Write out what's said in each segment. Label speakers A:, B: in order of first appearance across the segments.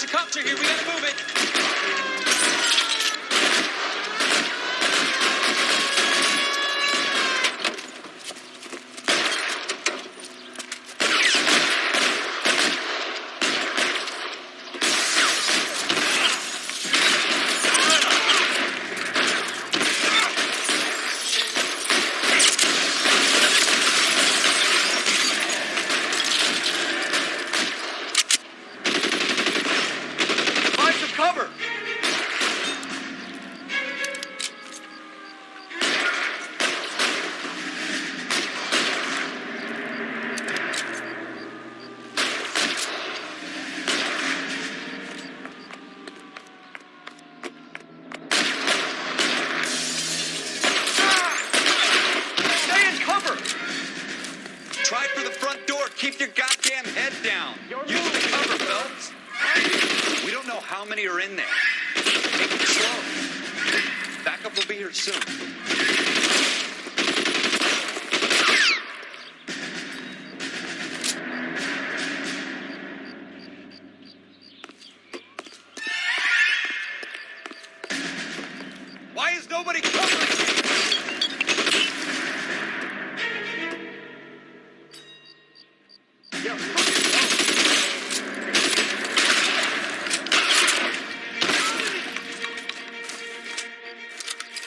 A: the cops are here. We gotta move it. Keep your goddamn head down. Use the cover, Phelps. We don't know how many are in there. Take it slow. Backup will be here soon. Why is nobody covering me?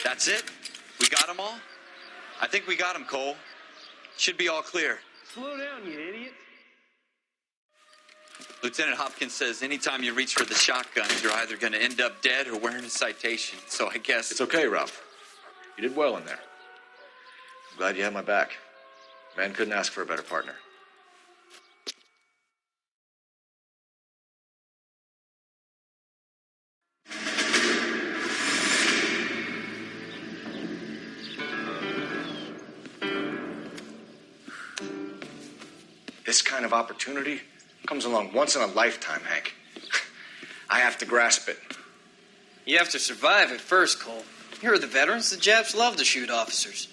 A: That's it? We got them all? I think we got them, Cole. Should be all clear.
B: Slow down, you idiot.
A: Lieutenant Hopkins says anytime you reach for the shotgun, you're either going to end up dead or wearing a citation. So I guess...
C: It's okay, Ralph. You did well in there. I'm glad you had my back. Man couldn't ask for a better partner. This kind of opportunity comes along once in a lifetime, Hank. I have to grasp it.
D: You have to survive it first, Cole. Here are the veterans. The Japs love to shoot officers.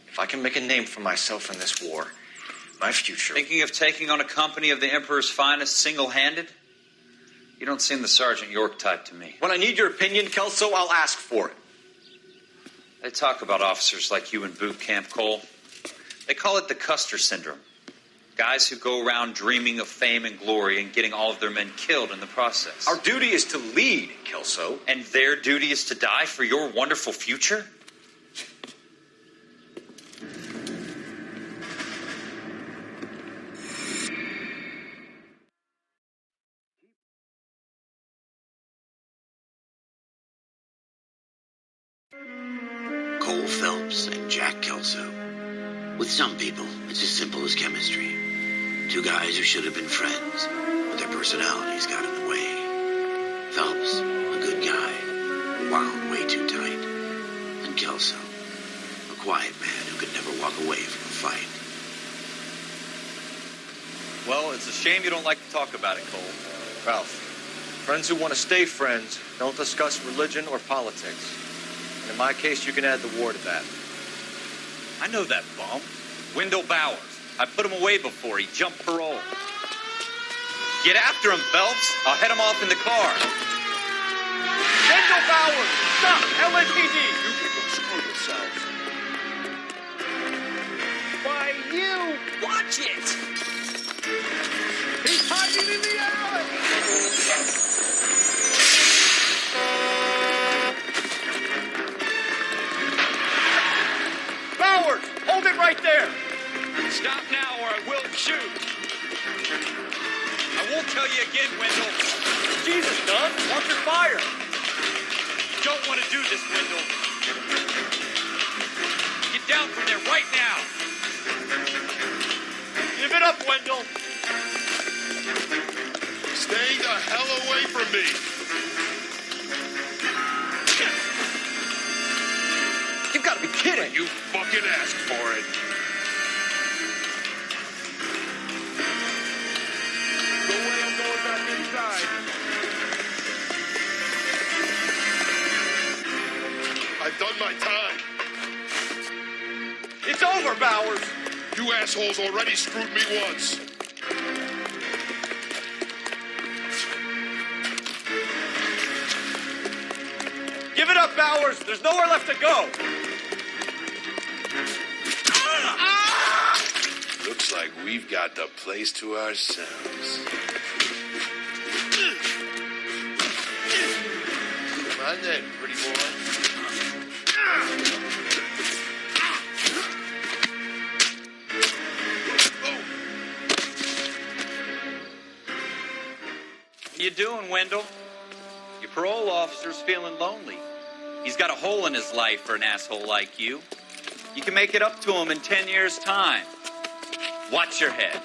C: If I can make a name for myself in this war, my future...
A: Thinking of taking on a company of the Emperor's finest single-handed? You don't seem the Sergeant York type to me.
C: When I need your opinion, Kelso, I'll ask for it.
A: They talk about officers like you in boot camp, Cole. They call it the Custer Syndrome. Guys who go around dreaming of fame and glory and getting all of their men killed in the process.
C: Our duty is to lead, Kelso.
A: And their duty is to die for your wonderful future?
E: Cole Phelps and Jack Kelso. With some people, it's as simple as chemistry. Two guys who should have been friends, but their personalities got in the way. Phelps, a good guy, wound way too tight. And Kelso, a quiet man who could never walk away from a fight.
A: Well, it's a shame you don't like to talk about it, Cole.
C: Ralph, friends who want to stay friends don't discuss religion or politics. And in my case, you can add the war to that.
A: I know that bum. Wendell Bowers. I put him away before he jumped parole. Get after him, Phelps. I'll head him off in the car.
B: Wendell Bowers! Stop! LAPD!
C: You people screw yourselves.
B: Why, you!
A: Watch it!
B: He's hiding in the alley! Bowers! Hold it right there!
A: Stop now or I will shoot. I won't tell you again, Wendell.
B: Jesus, Doug! Watch your fire!
A: Don't want to do this, Wendell. Get down from there right now.
B: Give it up, Wendell!
F: Stay the hell away from me!
C: You've got to be kidding!
F: You fucking asked for it.
B: No way I'm going back inside.
F: I've done my time.
B: It's over, Bowers!
F: You assholes already screwed me once.
B: Give it up, Bowers. There's nowhere left to go.
F: Looks like we've got the place to ourselves. Come on then, pretty boy.
A: How you doing, Wendell? Your parole officer's feeling lonely. He's got a hole in his life for an asshole like you. You can make it up to him in 10 years' time. Watch your head.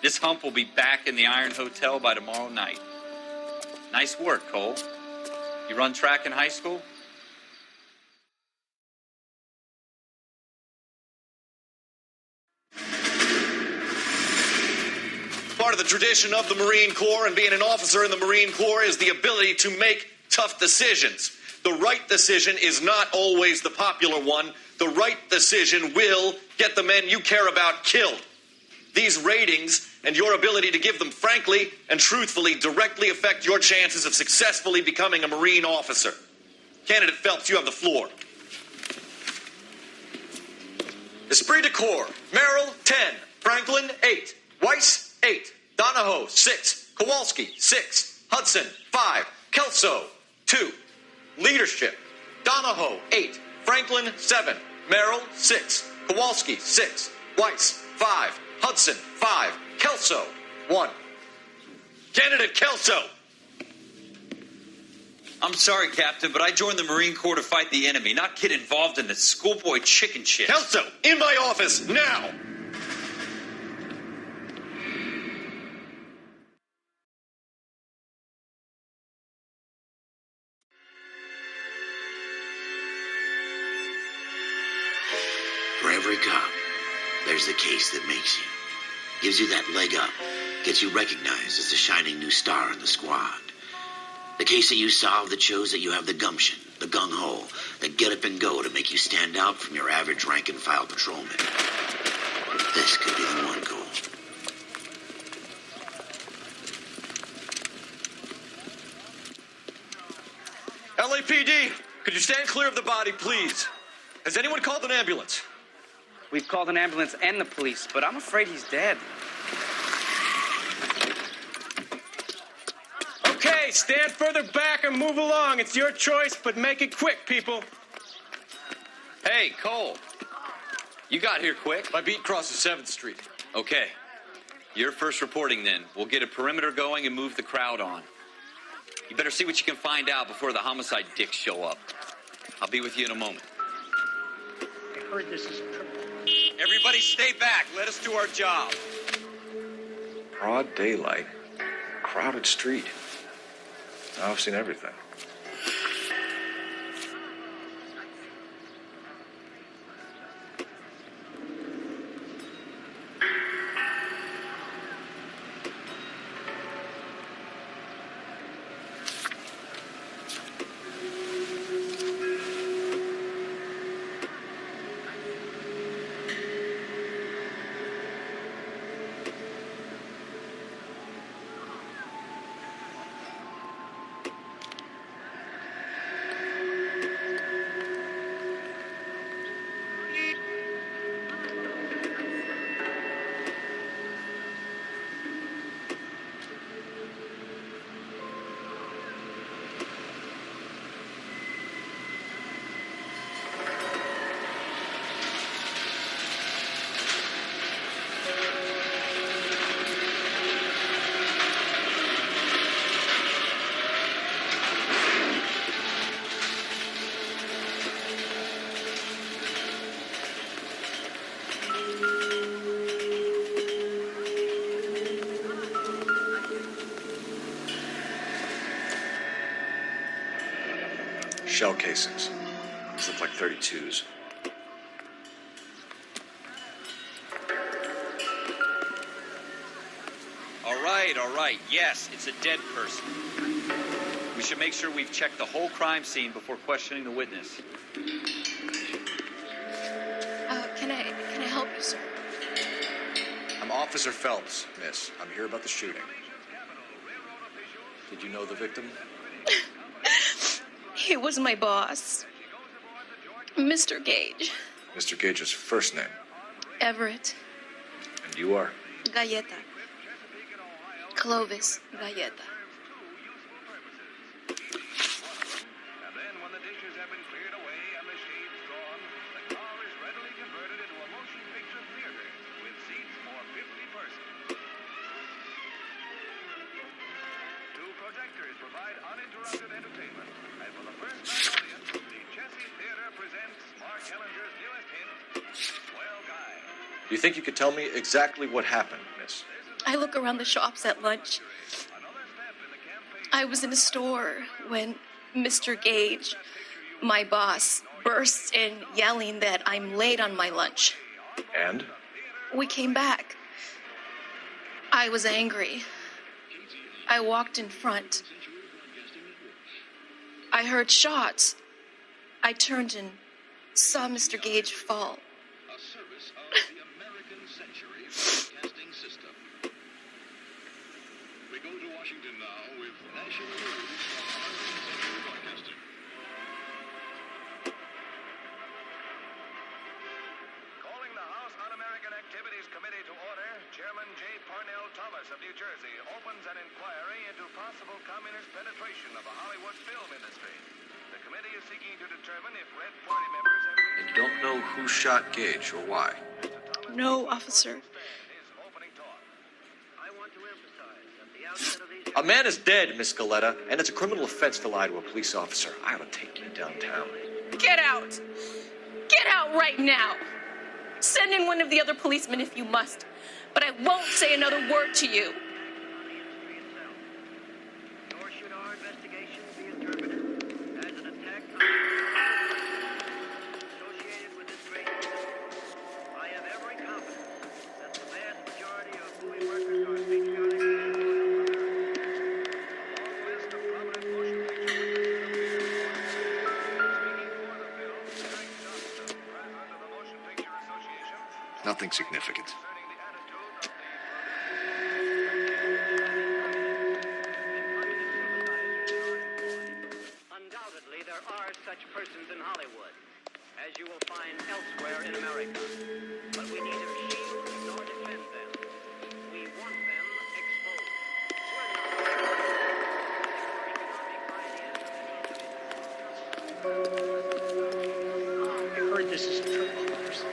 A: This hump will be back in the Iron Hotel by tomorrow night. Nice work, Cole. You run track in high school?
G: Part of the tradition of the Marine Corps and being an officer in the Marine Corps is the ability to make tough decisions. The right decision is not always the popular one. The right decision will get the men you care about killed. These ratings and your ability to give them frankly and truthfully directly affect your chances of successfully becoming a Marine officer. Candidate Phelps, you have the floor. Esprit de Corps, Merrill, 10. Franklin, 8. Weiss, 8. Donahoe, 6. Kowalski, 6. Hudson, 5. Kelso, 2. Leadership, Donahoe, 8. Franklin, 7. Merrill, 6. Kowalski, 6. Weiss, 5. Hudson, 5. Kelso, 1. Candidate Kelso.
A: I'm sorry, Captain, but I joined the Marine Corps to fight the enemy, not get involved in this schoolboy chicken shit.
G: Kelso, in my office, now!
E: For every cop, there's the case that makes you. Gives you that leg up. Gets you recognized as the shining new star in the squad. The case that you solve that shows that you have the gumption, the gung-ho, the get up and go to make you stand out from your average rank-and-file patrolman. This could be the one, Cole.
G: LAPD, could you stand clear of the body, please? Has anyone called an ambulance?
H: We've called an ambulance and the police, but I'm afraid he's dead.
B: Okay, stand further back and move along. It's your choice, but make it quick, people.
A: Hey, Cole. You got here quick.
C: My beat crosses 7th Street.
A: Okay. You're first reporting then. We'll get a perimeter going and move the crowd on. You better see what you can find out before the homicide dicks show up. I'll be with you in a moment.
I: I heard this is a triple.
A: Everybody stay back. Let us do our job.
C: Broad daylight. Crowded street. Now I've seen everything. Shell casings. These look like 32s.
A: All right. Yes, it's a dead person. We should make sure we've checked the whole crime scene before questioning the witness.
J: Can I help you, sir?
C: I'm Officer Phelps, miss. I'm here about the shooting. Did you know the victim?
J: He was my boss, Mr. Gage.
C: Mr. Gage's first name.
J: Everett.
C: And you are?
J: Galleta. Clovis Galleta.
K: And then when the dishes have been cleared away and the shades drawn, the car is readily converted into a motion picture theater with seats for 50 persons. Two projectors provide uninterrupted entertainment. And for the first night audience, the Chessie Theater presents Mark Hellinger's newest hit, Swell Guy.
C: Do you think you could tell me exactly what happened, miss?
J: I look around the shops at lunch. I was in a store when Mr. Gage, my boss, bursts in yelling that I'm late on my lunch.
C: And?
J: We came back. I was angry. I walked in front. I heard shots. I turned and saw Mr. Gage fall.
K: A service of the American Century Broadcasting System. We go to Washington now with national news from American Century Broadcasting. Calling the House Un-American Activities Committee to order, Chairman J. Parnell Thomas of New Jersey opens an inquiry into possible communist penetration of the Hollywood film industry. The committee is seeking to determine if Red Party members have...
C: And you don't know who shot Gage or why?
J: No, officer.
C: A man is dead, Miss Galletta, and it's a criminal offense to lie to a police officer. I ought to take you downtown.
J: Get out! Get out right now! Send in one of the other policemen if you must, but I won't say another word to you.
K: Nor should our investigation be interpreted as an attack associated with this great incident. I have every confidence that the vast majority of movie workers are patriotic and loyal. A long list of prominent motion picture speaking for the film, Eric Johnson, president of the Motion Picture Association.
F: Nothing significant.
K: Undoubtedly, there are such persons in Hollywood, as you will find elsewhere in America. But we neither shield nor defend them. We want them exposed.
I: I heard this is a triple hoax.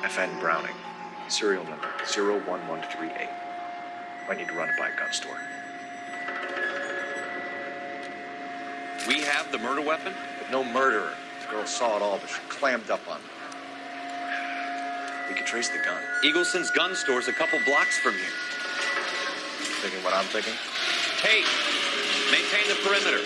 C: FN Browning, serial number 01138. I need to run it by a gun store.
A: We have the murder weapon?
C: But no murderer. The girl saw it all, but she clammed up on me. We could trace the gun.
A: Eagleson's gun store's a couple blocks from here.
C: Thinking what I'm thinking?
A: Hey, maintain the perimeter.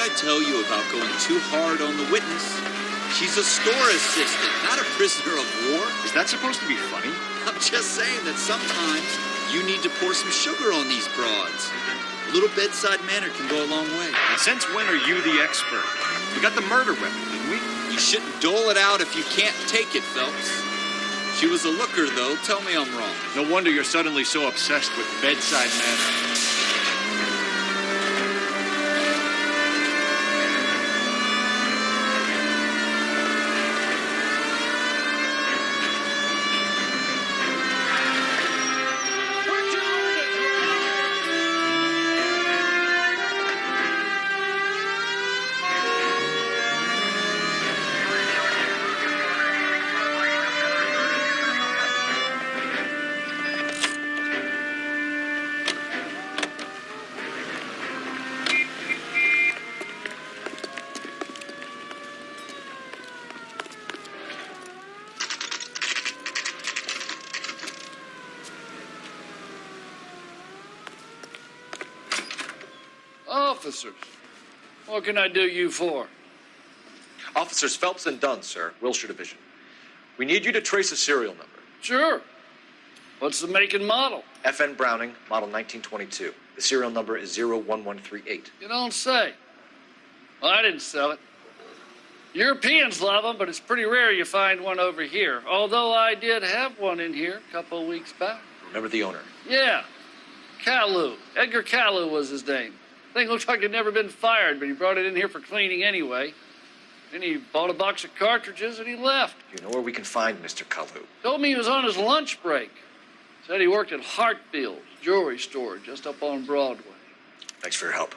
L: I tell you about going too hard on the witness? She's a store assistant, not a prisoner of war.
C: Is that supposed to be funny?
L: I'm just saying that sometimes you need to pour some sugar on these broads. A little bedside manner can go a long way.
C: And since when are you the expert? We got the murder weapon, didn't we?
L: You shouldn't dole it out if you can't take it, Phelps. She was a looker, though. Tell me I'm wrong.
C: No wonder you're suddenly so obsessed with bedside manner.
M: Officers, what can I do you for?
C: Officers Phelps and Dunn, sir, Wilshire Division. We need you to trace a serial number.
M: Sure. What's the make and model?
C: FN Browning, model 1922. The serial number is 01138.
M: You don't say. Well, I didn't sell it. Europeans love them, but it's pretty rare you find one over here. Although I did have one in here a couple of weeks back.
C: Remember the owner?
M: Yeah. Kalu. Edgar Kalu was his name. Thing looked like it'd never been fired, but he brought it in here for cleaning anyway. Then he bought a box of cartridges and he left.
C: You know where we can find Mr. Kalu?
M: Told me he was on his lunch break. Said he worked at Hartfield's jewelry store just up on Broadway.
C: Thanks for your help.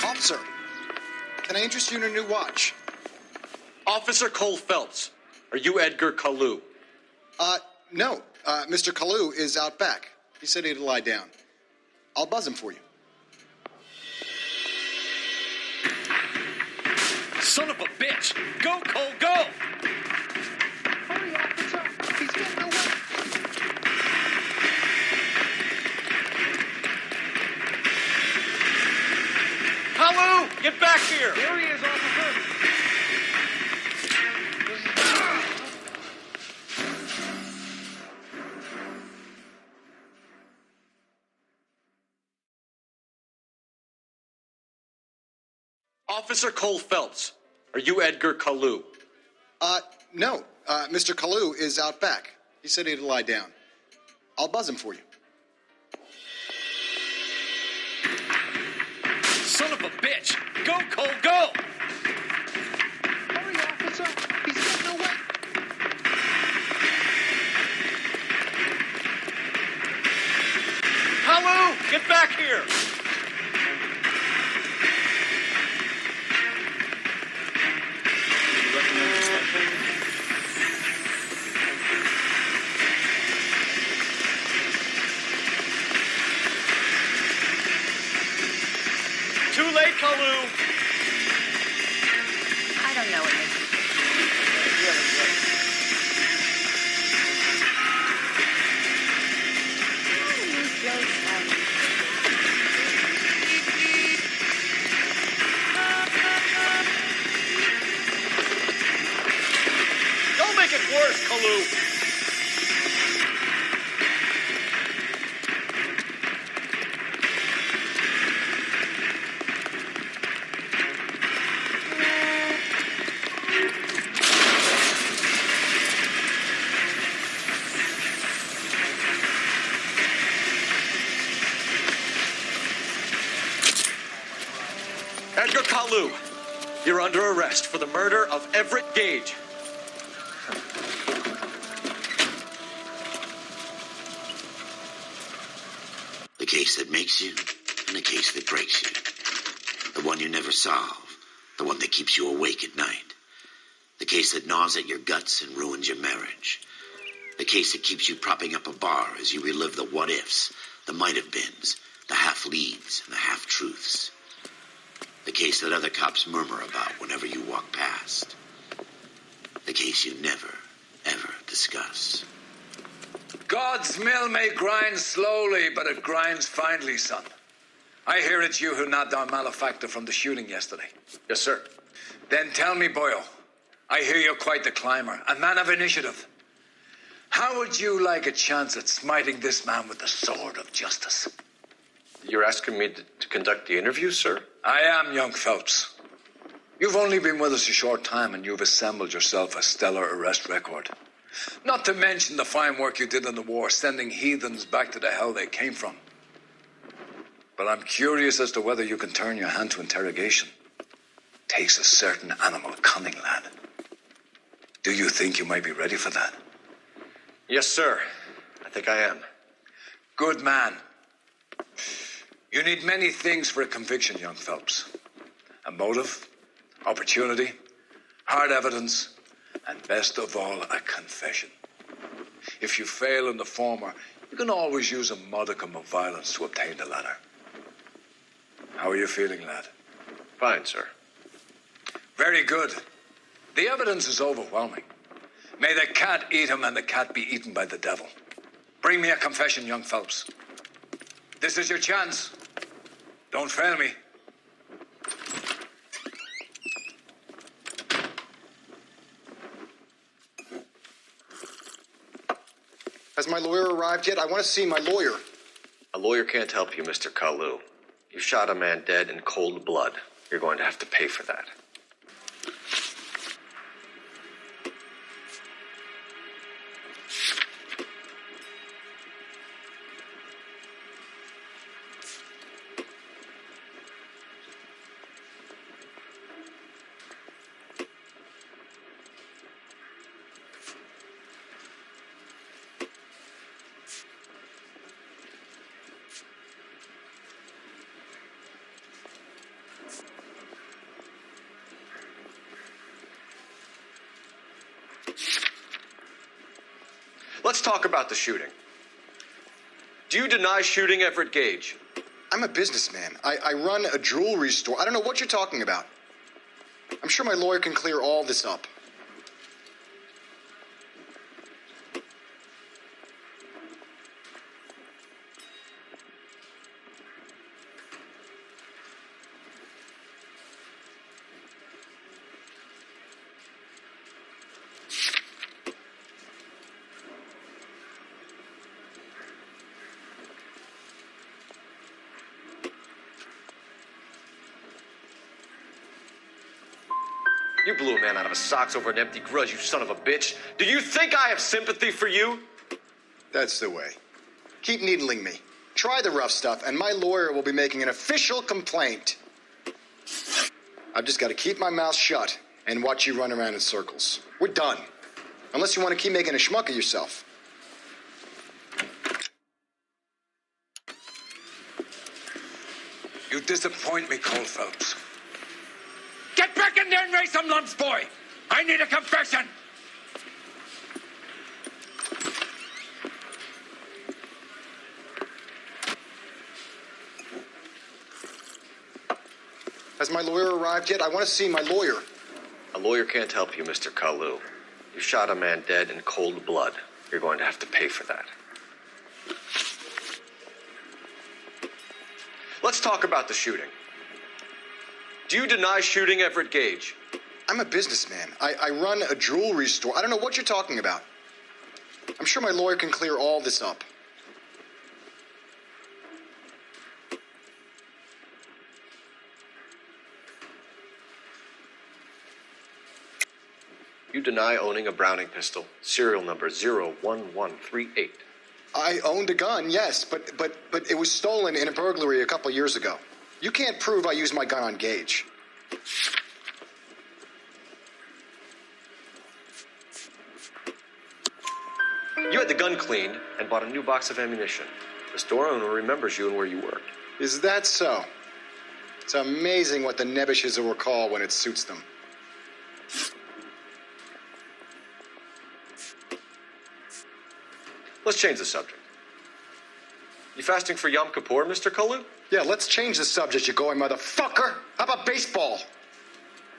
N: Officer, can I interest you in a new watch?
C: Officer Cole Phelps, are you Edgar Kalu?
N: No. Mr. Kalu is out back. He said he'd lie down. I'll buzz him for you.
G: Son of a bitch! Go, Cole, go!
I: Hurry, officer. He's getting away.
G: Kalu, get back here!
I: Here he is, officer.
C: Officer Cole Phelps, are you Edgar Kalu?
N: No. Mr. Kalu is out back. He said he'd lie down. I'll buzz him for you.
G: Son of a bitch! Go, Cole, go!
I: Hurry, officer. He's getting away.
G: Kalu, get back here! Too late, Kalu!
O: I don't know what
C: worse, Kalu. Edgar Kalu, you're under arrest for the murder of Everett Gage.
E: The case that makes you and the case that breaks you. The one you never solve. The one that keeps you awake at night. The case that gnaws at your guts and ruins your marriage. The case that keeps you propping up a bar as you relive the what-ifs, the might-have-beens, the half-leads, and the half-truths. The case that other cops murmur about whenever you walk past. The case you never, ever discuss.
O: God's mill may grind slowly, but it grinds finely, son. I hear it's you who nabbed our malefactor from the shooting yesterday.
C: Yes, sir.
O: Then tell me, Boyle, I hear you're quite the climber, a man of initiative. How would you like a chance at smiting this man with the sword of justice?
C: You're asking me to conduct the interview, sir?
O: I am, young Phelps. You've only been with us a short time, and you've assembled yourself a stellar arrest record. Not to mention the fine work you did in the war, sending heathens back to the hell they came from. But I'm curious as to whether you can turn your hand to interrogation. Takes a certain animal cunning, lad. Do you think you might be ready for that?
C: Yes, sir. I think I am.
O: Good man. You need many things for a conviction, young Phelps. A motive, opportunity, hard evidence, and best of all, a confession. If you fail in the former, you can always use a modicum of violence to obtain the latter. How are you feeling, lad?
C: Fine, sir.
O: Very good. The evidence is overwhelming. May the cat eat him and the cat be eaten by the devil. Bring me a confession, young Phelps. This is your chance. Don't fail me.
N: Has my lawyer arrived yet? I want to see my lawyer.
C: A lawyer can't help you, Mr. Kalu. You shot a man dead in cold blood. You're going to have to pay for that. Let's talk about the shooting. Do you deny shooting Everett Gage?
N: I'm a businessman. I run a jewelry store. I don't know what you're talking about. I'm sure my lawyer can clear all this up.
C: You blew a man out of his socks over an empty grudge, you son of a bitch. Do you think I have sympathy for you?
N: That's the way. Keep needling me. Try the rough stuff, and my lawyer will be making an official complaint. I've just got to keep my mouth shut and watch you run around in circles. We're done. Unless you want to keep making a schmuck of yourself.
O: You disappoint me, Cole Phelps. Get back in there and raise some lumps, boy! I need a confession!
N: Has my lawyer arrived yet? I want to see my lawyer.
C: A lawyer can't help you, Mr. Kalu. You shot a man dead in cold blood. You're going to have to pay for that. Let's talk about the shooting. Do you deny shooting Everett Gage?
N: I'm a businessman. I run a jewelry store. I don't know what you're talking about. I'm sure my lawyer can clear all this up.
C: You deny owning a Browning pistol, serial number 01138.
N: I owned a gun, yes, but it was stolen in a burglary a couple years ago. You can't prove I used my gun on Gage.
C: You had the gun cleaned and bought a new box of ammunition. The store owner remembers you and where you worked.
N: Is that so? It's amazing what the nebbishes will recall when it suits them.
C: Let's change the subject. You fasting for Yom Kippur, Mr. Kalu?
N: Yeah, let's change the subject, you going motherfucker. How about baseball?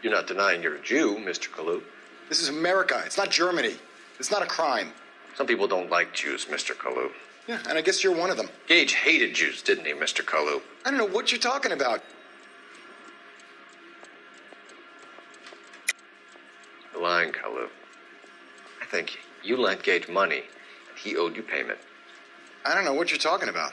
C: You're not denying you're a Jew, Mr. Kalu.
N: This is America. It's not Germany. It's not a crime.
C: Some people don't like Jews, Mr. Kalu.
N: Yeah, and I guess you're one of them.
C: Gage hated Jews, didn't he, Mr. Kalu?
N: I don't know what you're talking about.
C: You're lying, Kalu. I think you lent Gage money, and he owed you payment.
N: I don't know what you're talking about.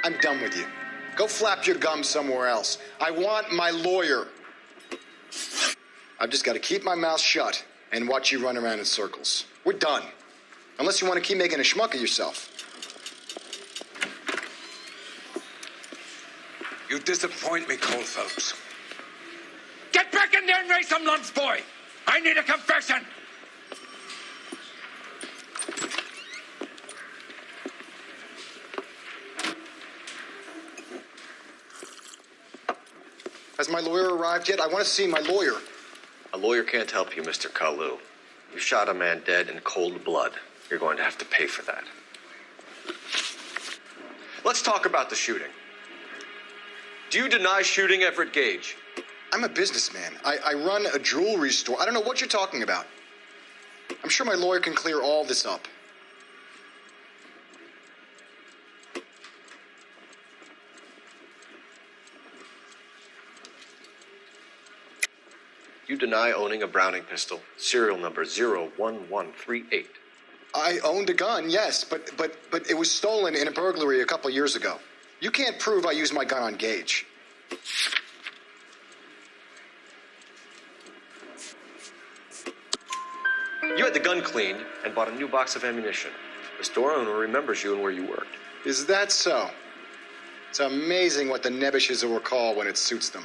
N: I'm done with you. Go flap your gums somewhere else. I want my lawyer. I've just got to keep my mouth shut and watch you run around in circles. We're done. Unless you want to keep making a schmuck of yourself.
O: You disappoint me, Cole Phelps.
P: Get back in there and raise some lumps, boy! I need a confession!
N: Has my lawyer arrived yet? I want to see my lawyer.
C: A lawyer can't help you, Mr. Kalu. You shot a man dead in cold blood. You're going to have to pay for that. Let's talk about the shooting. Do you deny shooting Everett Gage?
N: I'm a businessman. I run a jewelry store. I don't know what you're talking about. I'm sure my lawyer can clear all this up.
C: You deny owning a Browning pistol, serial number 01138.
N: I owned a gun, yes, but it was stolen in a burglary a couple years ago. You can't prove I used my gun on Gage.
C: You had the gun cleaned and bought a new box of ammunition. The store owner remembers you and where you worked.
N: Is that so? It's amazing what the nebbishes will recall when it suits them.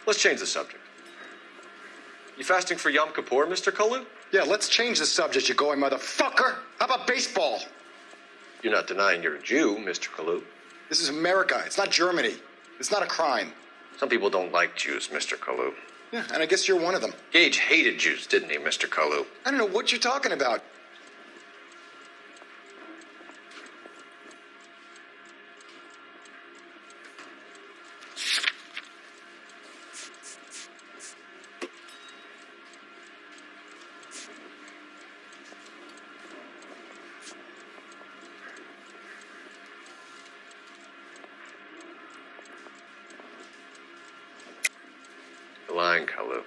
C: Let's change the subject. You fasting for Yom Kippur, Mr. Kalu?
N: Yeah, let's change the subject, you going motherfucker. How about baseball?
C: You're not denying you're a Jew, Mr. Kalu.
N: This is America. It's not Germany. It's not a crime.
C: Some people don't like Jews, Mr. Kalu.
N: Yeah, and I guess you're one of them.
C: Gage hated Jews, didn't he, Mr. Kalu?
N: I don't know what you're talking about.
C: You're lying, Kalu.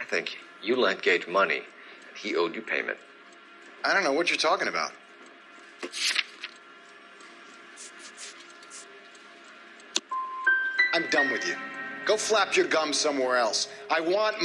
C: I think you lent Gage money, and he owed you payment.
N: I don't know what you're talking about. I'm done with you. Go flap your gums somewhere else. I want